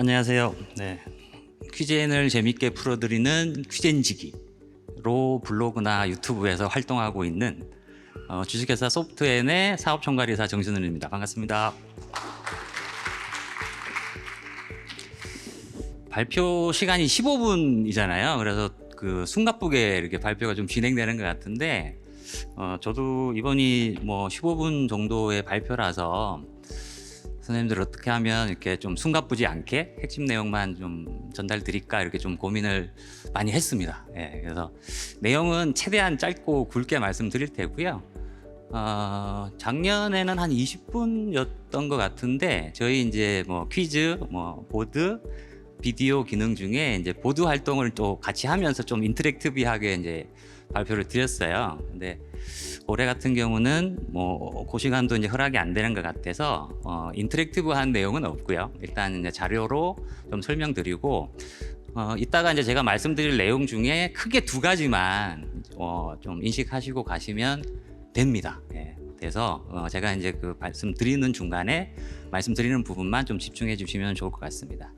안녕하세요. 네. 퀴즈엔을 재밌게 풀어드리는 퀴즈엔지기로 블로그나 유튜브에서 활동하고 있는 주식회사 소프트엔의 사업총괄이사 정신훈입니다. 반갑습니다. 발표 시간이 15분이잖아요. 그래서 그 숨가쁘게 이렇게 발표가 좀 진행되는 것 같은데 저도 이번이 뭐 15분 정도의 발표라서 선생님들 어떻게 하면 이렇게 좀 숨가쁘지 않게 핵심 내용만 좀 전달드릴까 이렇게 좀 고민을 많이 했습니다. 예, 그래서 내용은 최대한 짧고 굵게 말씀드릴 테고요. 작년에는 한 20분이었던 것 같은데 저희 이제 뭐 퀴즈, 뭐 보드, 비디오 기능 중에 이제 보드 활동을 또 같이 하면서 좀 인터랙티브하게 이제 발표를 드렸어요. 근데 올해 같은 경우는 뭐 그 시간도 이제 허락이 안 되는 것 같아서 인터랙티브한 내용은 없고요. 일단 이제 자료로 좀 설명드리고 이따가 이제 제가 말씀드릴 내용 중에 크게 두 가지만 좀 인식하시고 가시면 됩니다. 예. 그래서 제가 이제 그 말씀드리는 중간에 말씀드리는 부분만 좀 집중해 주시면 좋을 것 같습니다.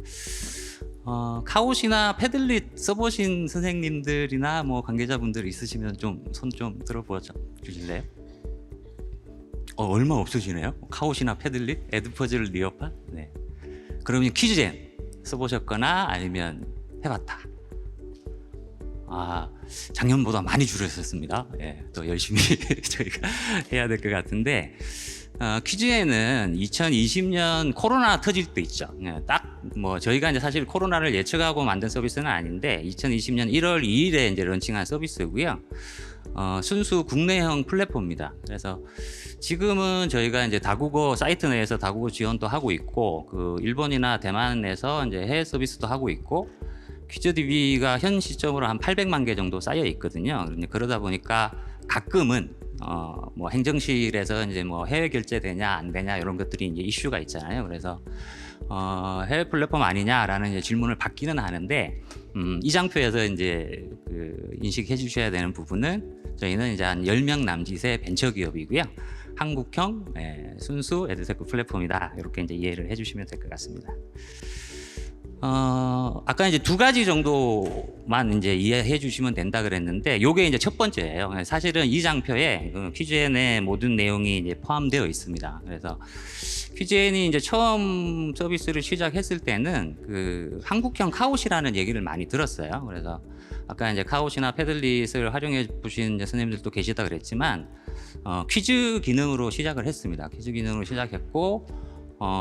카옷이나 패들릿 써보신 선생님들이나 뭐 관계자분들 있으시면 좀 손 좀 들어보아 주실래요? 얼마 없으시네요. 카옷이나 패들릿, 에드퍼즐 리어파. 네. 그러면 퀴즈젠 써보셨거나 아니면 해봤다. 작년보다 많이 줄었었습니다. 예, 또 열심히 저희가 해야 될 것 같은데 퀴즈에는 2020년 코로나 터질 때 있죠. 딱 뭐 저희가 이제 사실 코로나를 예측하고 만든 서비스는 아닌데 2020년 1월 2일에 이제 런칭한 서비스고요. 순수 국내형 플랫폼입니다. 그래서 지금은 저희가 이제 다국어 사이트 내에서 다국어 지원도 하고 있고 그 일본이나 대만에서 이제 해외 서비스도 하고 있고 퀴즈DB가 현 시점으로 한 800만 개 정도 쌓여 있거든요. 그러다 보니까 가끔은 뭐 행정실에서 이제 뭐 해외 결제되냐 안 되냐 이런 것들이 이제 이슈가 있잖아요. 그래서 해외 플랫폼 아니냐라는 이제 질문을 받기는 하는데 이 장표에서 이제 그 인식해 주셔야 되는 부분은 저희는 이제 한 10명 남짓의 벤처 기업이고요. 한국형 순수 에듀테크 플랫폼이다. 이렇게 이제 이해를 해 주시면 될 것 같습니다. 아까 이제 두 가지 정도만 이제 이해해 주시면 된다 그랬는데 요게 이제 첫 번째예요. 사실은 이 장표에 퀴즈엔의 모든 내용이 이제 포함되어 있습니다. 그래서 퀴즈엔이 이제 처음 서비스를 시작했을 때는 그 한국형 카옷이라는 얘기를 많이 들었어요. 그래서 아까 이제 카옷이나 패들릿을 활용해 보신 선생님들도 계시다 그랬지만 퀴즈 기능으로 시작을 했습니다. 퀴즈 기능으로 시작했고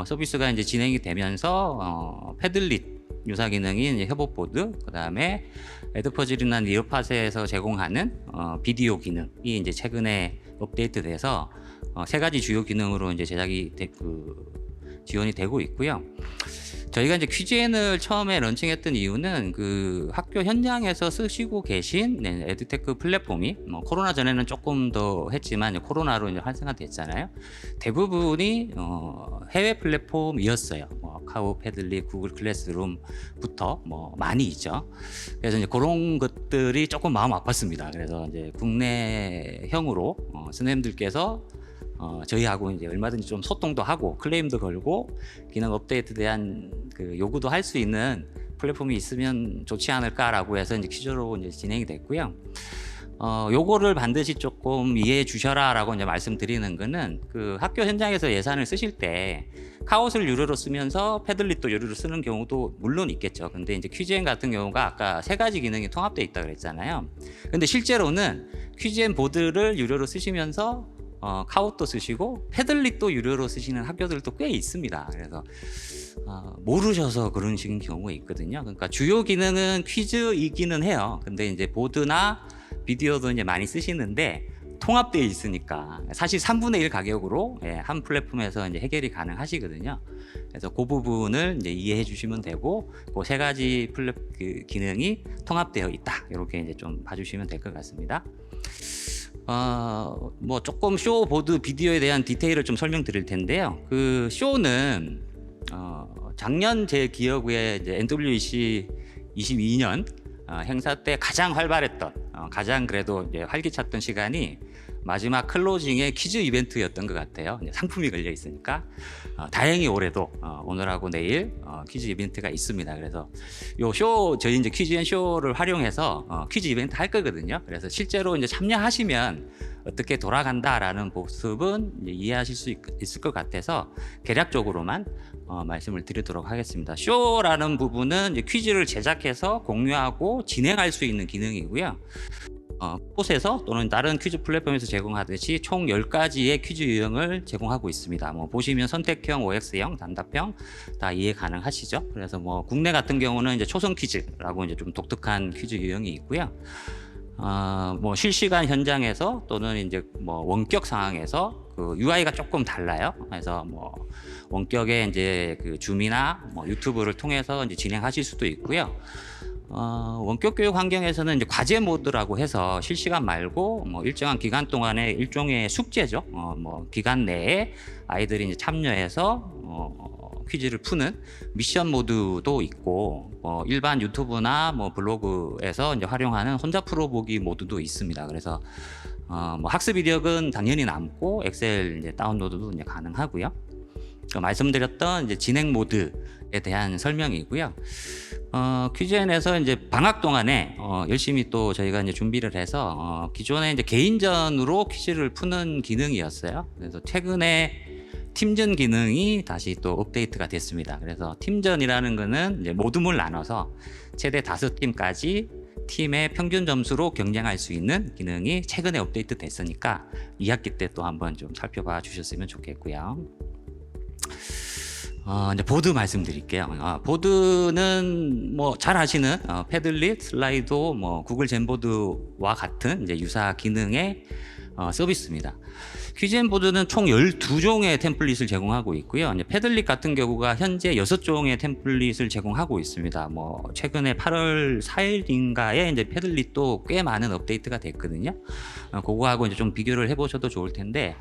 서비스가 이제 진행이 되면서 패들릿 유사 기능인 이제 협업보드, 그 다음에 에드퍼즐이나 리어팟에서 제공하는 비디오 기능이 이제 최근에 업데이트돼서 세 가지 주요 기능으로 이제 지원이 되고 있고요. 저희가 이제 퀴즈엔을 처음에 런칭했던 이유는 그 학교 현장에서 쓰시고 계신 에듀테크 플랫폼이 뭐 코로나 전에는 조금 더 했지만 이제 코로나로 이제 활성화됐잖아요. 대부분이 해외 플랫폼이었어요. 뭐 카우, 패들릿, 구글 클래스룸부터 뭐 많이 있죠. 그래서 이제 그런 것들이 조금 마음 아팠습니다. 그래서 이제 국내형으로 선생님들께서 저희하고 이제 얼마든지 좀 소통도 하고 클레임도 걸고 기능 업데이트에 대한 그 요구도 할 수 있는 플랫폼이 있으면 좋지 않을까라고 해서 이제 퀴즈로 이제 진행이 됐고요. 요거를 반드시 조금 이해해 주셔라라고 이제 말씀드리는 거는 그 학교 현장에서 예산을 쓰실 때 카옷을 유료로 쓰면서 패들릿도 유료로 쓰는 경우도 물론 있겠죠. 근데 이제 퀴즈엔 같은 경우가 아까 세 가지 기능이 통합되어 있다 그랬잖아요. 근데 실제로는 퀴즈엔 보드를 유료로 쓰시면서 카웃도 쓰시고 패들릿도 유료로 쓰시는 학교들도 꽤 있습니다. 그래서 모르셔서 그런 식인 경우가 있거든요. 그러니까 주요 기능은 퀴즈이기는 해요. 근데 이제 보드나 비디오도 이제 많이 쓰시는데 통합되어 있으니까 사실 3분의 1 가격으로 한 플랫폼에서 이제 해결이 가능하시거든요. 그래서 그 부분을 이제 이해해 주시면 되고 그 세 가지 그 기능이 통합되어 있다. 이렇게 이제 좀 봐주시면 될 것 같습니다. 뭐 조금 쇼 보드 비디오에 대한 디테일을 좀 설명드릴 텐데요. 그 쇼는 작년 제 기억에 이제 NWEC 22년 행사 때 가장 활발했던 가장 그래도 이제 활기찼던 시간이 마지막 클로징의 퀴즈 이벤트였던 것 같아요. 이제 상품이 걸려 있으니까 다행히 올해도 오늘하고 내일 퀴즈 이벤트가 있습니다. 그래서 요 쇼 저희 이제 퀴즈앤 쇼를 활용해서 퀴즈 이벤트 할 거거든요. 그래서 실제로 이제 참여하시면 어떻게 돌아간다라는 모습은 이제 이해하실 수 있을 것 같아서 대략적으로만 말씀을 드리도록 하겠습니다. 쇼라는 부분은 이제 퀴즈를 제작해서 공유하고 진행할 수 있는 기능이고요. 곳에서 또는 다른 퀴즈 플랫폼에서 제공하듯이 총 10가지의 퀴즈 유형을 제공하고 있습니다. 뭐 보시면 선택형, OX형, 단답형 다 이해 가능하시죠? 그래서 뭐 국내 같은 경우는 이제 초성 퀴즈라고 이제 좀 독특한 퀴즈 유형이 있고요. 뭐 실시간 현장에서 또는 이제 뭐 원격 상황에서 그 UI가 조금 달라요. 그래서 뭐 원격에 이제 그 줌이나 뭐 유튜브를 통해서 이제 진행하실 수도 있고요. 원격 교육 환경에서는 이제 과제 모드라고 해서 실시간 말고 뭐 일정한 기간 동안에 일종의 숙제죠. 뭐 기간 내에 아이들이 이제 참여해서 퀴즈를 푸는 미션 모드도 있고, 일반 유튜브나 뭐 블로그에서 이제 활용하는 혼자 풀어보기 모드도 있습니다. 그래서 뭐 학습 이력은 당연히 남고 엑셀 이제 다운로드도 이제 가능하고요. 말씀드렸던 이제 진행 모드에 대한 설명이고요. 퀴즈엔에서 이제 방학 동안에 열심히 또 저희가 이제 준비를 해서 기존에 이제 개인전으로 퀴즈를 푸는 기능이었어요. 그래서 최근에 팀전 기능이 다시 또 업데이트가 됐습니다. 그래서 팀전이라는 거는 이제 모둠을 나눠서 최대 5팀까지 팀의 평균 점수로 경쟁할 수 있는 기능이 최근에 업데이트 됐으니까 2학기 때 또 한번 좀 살펴봐 주셨으면 좋겠고요. 이제 보드 말씀드릴게요. 보드는 뭐 잘 아시는 패들릿, 슬라이도, 뭐 구글 젠보드와 같은 이제 유사 기능의 서비스입니다. 퀴즈앤 보드는 총 12종의 템플릿을 제공하고 있고요. 이제 패들릿 같은 경우가 현재 6종의 템플릿을 제공하고 있습니다. 뭐 최근에 8월 4일인가에 이제 패들릿도 꽤 많은 업데이트가 됐거든요. 그거하고 이제 좀 비교를 해보셔도 좋을 텐데,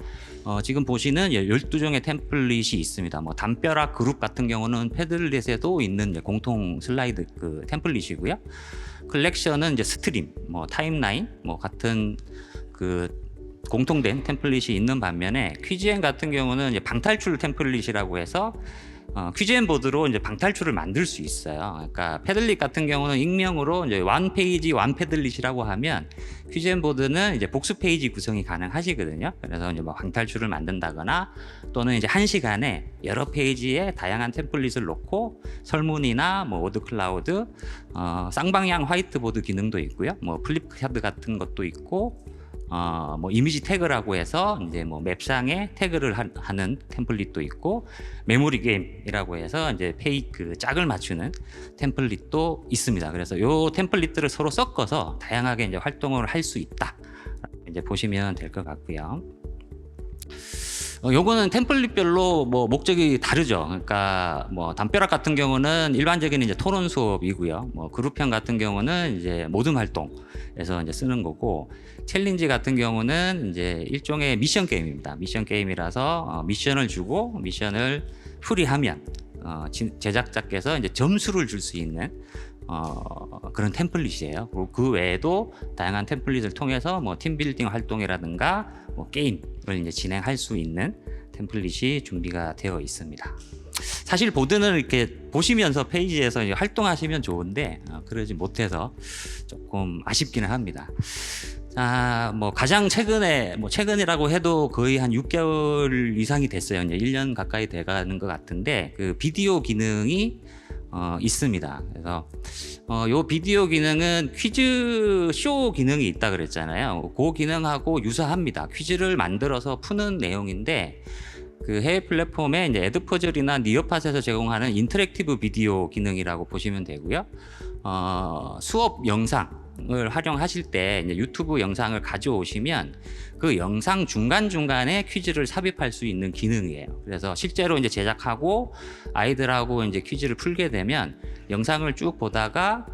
지금 보시는 12종의 템플릿이 있습니다. 뭐 담벼락 그룹 같은 경우는 패들릿에도 있는 이제 공통 슬라이드 그 템플릿이고요. 컬렉션은 이제 스트림, 뭐 타임라인, 뭐 같은 그 공통된 템플릿이 있는 반면에 퀴즈앤 같은 경우는 이제 방탈출 템플릿이라고 해서 퀴즈앤 보드로 이제 방탈출을 만들 수 있어요. 그러니까 패들릿 같은 경우는 익명으로 이제 완 페이지 완 패들릿이라고 하면 퀴즈앤 보드는 이제 복수 페이지 구성이 가능하시거든요. 그래서 이제 뭐 방탈출을 만든다거나 또는 이제 한 시간에 여러 페이지에 다양한 템플릿을 놓고 설문이나 뭐 워드 클라우드, 쌍방향 화이트보드 기능도 있고요. 뭐 플립 카드 같은 것도 있고. 뭐 이미지 태그라고 해서 이제 뭐 맵상에 태그를 하는 템플릿도 있고, 메모리 게임이라고 해서 이제 그 짝을 맞추는 템플릿도 있습니다. 그래서 요 템플릿들을 서로 섞어서 다양하게 이제 활동을 할 수 있다. 이제 보시면 될 것 같고요. 요거는 템플릿별로 뭐 목적이 다르죠. 그러니까 뭐 담벼락 같은 경우는 일반적인 이제 토론 수업이고요. 뭐 그룹형 같은 경우는 이제 모둠 활동에서 이제 쓰는 거고, 챌린지 같은 경우는 이제 일종의 미션 게임입니다. 미션 게임이라서 미션을 주고 미션을 풀이하면 제작자께서 이제 점수를 줄 수 있는 그런 템플릿이에요. 그리고 그 외에도 다양한 템플릿을 통해서 뭐 팀빌딩 활동이라든가 뭐 게임을 이제 진행할 수 있는 템플릿이 준비가 되어 있습니다. 사실 보드는 이렇게 보시면서 페이지에서 이제 활동하시면 좋은데 그러지 못해서 조금 아쉽기는 합니다. 자, 뭐 가장 최근에, 뭐 최근이라고 해도 거의 한 6개월 이상이 됐어요. 이제 1년 가까이 돼가는 것 같은데, 그 비디오 기능이 있습니다. 그래서 요 비디오 기능은 퀴즈 쇼 기능이 있다 그랬잖아요. 그 기능하고 유사합니다. 퀴즈를 만들어서 푸는 내용인데, 그 해외 플랫폼에 이제 에드퍼즐이나 니어팟에서 제공하는 인터랙티브 비디오 기능이라고 보시면 되고요. 수업 영상을 활용하실 때 이제 유튜브 영상을 가져오시면 그 영상 중간중간에 퀴즈를 삽입할 수 있는 기능이에요. 그래서 실제로 이제 제작하고 아이들하고 이제 퀴즈를 풀게 되면 영상을 쭉 보다가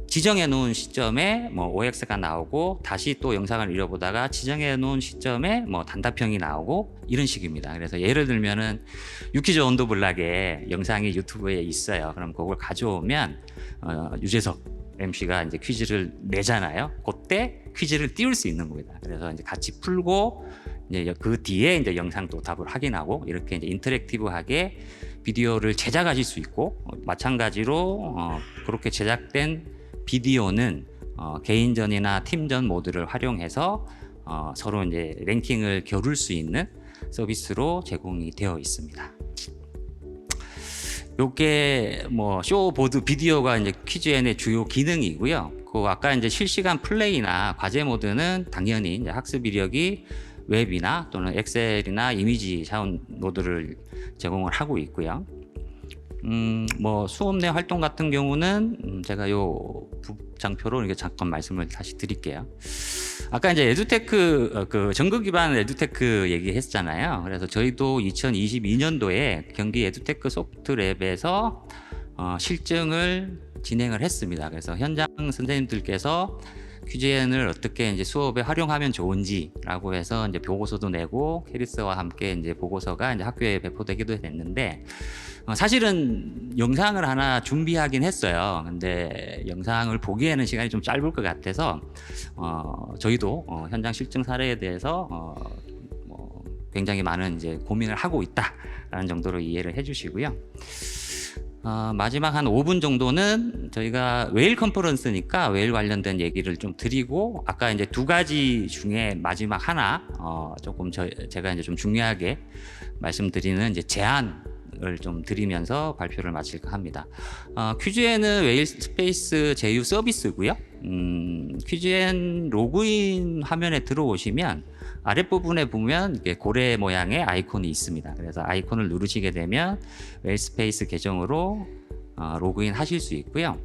지정해 놓은 시점에 뭐 OX가 나오고, 다시 또 영상을 잃어보다가 지정해 놓은 시점에 뭐 단답형이 나오고, 이런 식입니다. 그래서 예를 들면은 유퀴즈 온도 블락에 영상이 유튜브에 있어요. 그럼 그걸 가져오면 유재석 MC가 이제 퀴즈를 내잖아요. 그때 퀴즈를 띄울 수 있는 겁니다. 그래서 이제 같이 풀고 이제 그 뒤에 이제 영상 또 답을 확인하고 이렇게 이제 인터랙티브하게 비디오를 제작하실 수 있고 마찬가지로 그렇게 제작된 비디오는 개인전이나 팀전 모드를 활용해서 서로 이제 랭킹을 겨룰 수 있는 서비스로 제공이 되어 있습니다. 요게 뭐 쇼보드 비디오가 이제 퀴즈N의 주요 기능이고요. 그 아까 이제 실시간 플레이나 과제 모드는 당연히 이제 학습 이력이 웹이나 또는 엑셀이나 이미지 다운로드를 제공을 하고 있고요. 뭐 수업 내 활동 같은 경우는 제가 요 장표로 이렇게 잠깐 말씀을 다시 드릴게요. 아까 이제 에듀테크 그 전국 기반 에듀테크 얘기했잖아요. 그래서 저희도 2022년도에 경기 에듀테크 소프트랩에서 실증을 진행을 했습니다. 그래서 현장 선생님들께서 퀴즈N을 어떻게 이제 수업에 활용하면 좋은지라고 해서 이제 보고서도 내고 캐리스와 함께 이제 보고서가 이제 학교에 배포되기도 됐는데 사실은 영상을 하나 준비하긴 했어요. 근데 영상을 보기에는 시간이 좀 짧을 것 같아서 저희도 현장 실증 사례에 대해서 뭐 굉장히 많은 이제 고민을 하고 있다라는 정도로 이해를 해주시고요. 마지막 한 5분 정도는 저희가 웨일 컨퍼런스니까 웨일 관련된 얘기를 좀 드리고 아까 이제 두 가지 중에 마지막 하나 조금 제가 이제 좀 중요하게 말씀드리는 이제 제안을 좀 드리면서 발표를 마칠까 합니다. 퀴즈N은 웨일 스페이스 제휴 서비스고요. 퀴즈N 로그인 화면에 들어오시면 아랫부분에 보면 이게 고래 모양의 아이콘이 있습니다. 그래서 아이콘을 누르시게 되면 웨일 스페이스 계정으로 로그인 하실 수 있고요.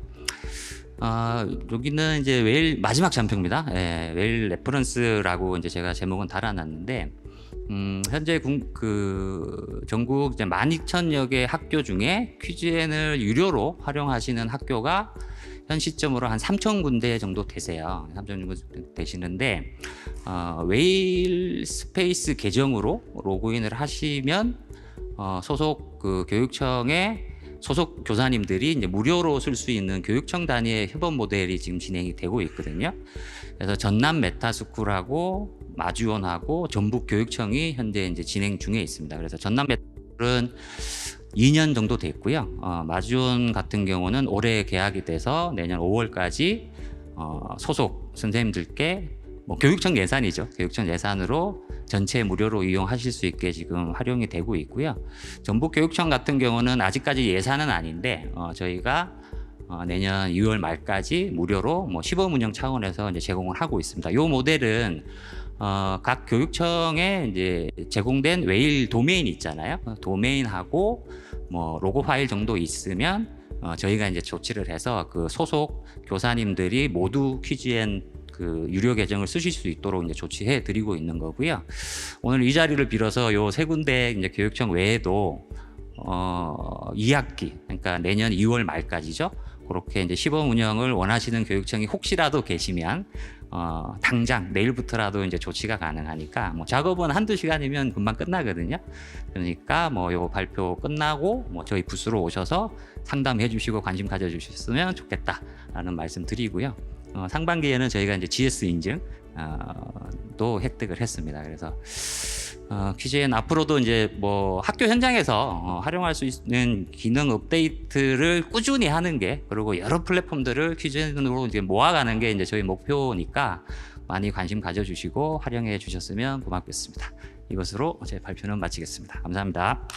여기는 이제 웨일 마지막 장표입니다. 예, 웨일 레퍼런스라고 이제 제가 제목은 달아놨는데 현재 전국 이제 12,000여 개 학교 중에 퀴즈N을 유료로 활용하시는 학교가 현 시점으로 한 3,000군데 정도 되세요. 3,000군데 되시는데 웨일 스페이스 계정으로 로그인을 하시면 소속 그 교육청의 소속 교사님들이 이제 무료로 쓸 수 있는 교육청 단위의 협업 모델이 지금 진행이 되고 있거든요. 그래서 전남 메타스쿨하고 마주원하고 전북 교육청이 현재 이제 진행 중에 있습니다. 그래서 전남 메타스쿨은 2년 정도 됐고요. 마주원 같은 경우는 올해 계약이 돼서 내년 5월까지 소속 선생님들께 뭐 교육청 예산이죠. 교육청 예산으로 전체 무료로 이용하실 수 있게 지금 활용이 되고 있고요. 전북 교육청 같은 경우는 아직까지 예산은 아닌데 저희가 내년 2월 말까지 무료로 뭐 시범 운영 차원에서 이제 제공을 하고 있습니다. 이 모델은 각 교육청에 이제 제공된 웨일 도메인 있잖아요. 도메인하고 뭐 로고 파일 정도 있으면 저희가 이제 조치를 해서 그 소속 교사님들이 모두 퀴즈N 그 유료 계정을 쓰실 수 있도록 이제 조치해 드리고 있는 거고요. 오늘 이 자리를 빌어서 요 세 군데 이제 교육청 외에도 2학기 그러니까 내년 2월 말까지죠. 그렇게 이제 시범 운영을 원하시는 교육청이 혹시라도 계시면 당장 내일부터라도 이제 조치가 가능하니까 뭐 작업은 한두 시간이면 금방 끝나거든요. 그러니까 뭐 요 발표 끝나고 뭐 저희 부스로 오셔서 상담해 주시고 관심 가져 주셨으면 좋겠다라는 말씀 드리고요. 상반기에는 저희가 이제 GS 인증 또 획득을 했습니다. 그래서 퀴즈N 앞으로도 이제 뭐 학교 현장에서 활용할 수 있는 기능 업데이트를 꾸준히 하는 게 그리고 여러 플랫폼들을 퀴즈N으로 이제 모아가는 게 이제 저희 목표니까 많이 관심 가져주시고 활용해 주셨으면 고맙겠습니다. 이것으로 제 발표는 마치겠습니다. 감사합니다.